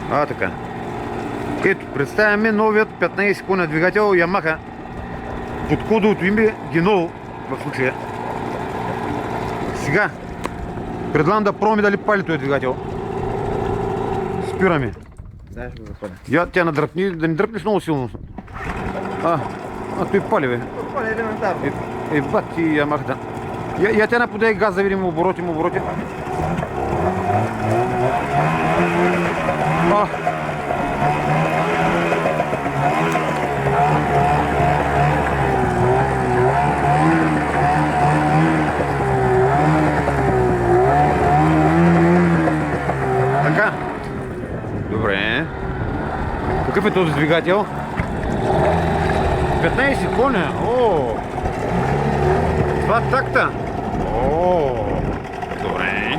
Така. Ето, представяме новият 15 коня двигател Yamaha под кодовото име Генол в случая. Сега предлагам да пробваме дали пали този двигател. Спираме. Сега ще го запаля. Я тя надръпни, да не дръпнеш много силно. Той пали, бе. Това е елементарно. Бати Yamaha, да. Я тя наподай газ да видим обороти. Така. Добре. Какъв е този двигател? 15 коня. Два такта. Добре.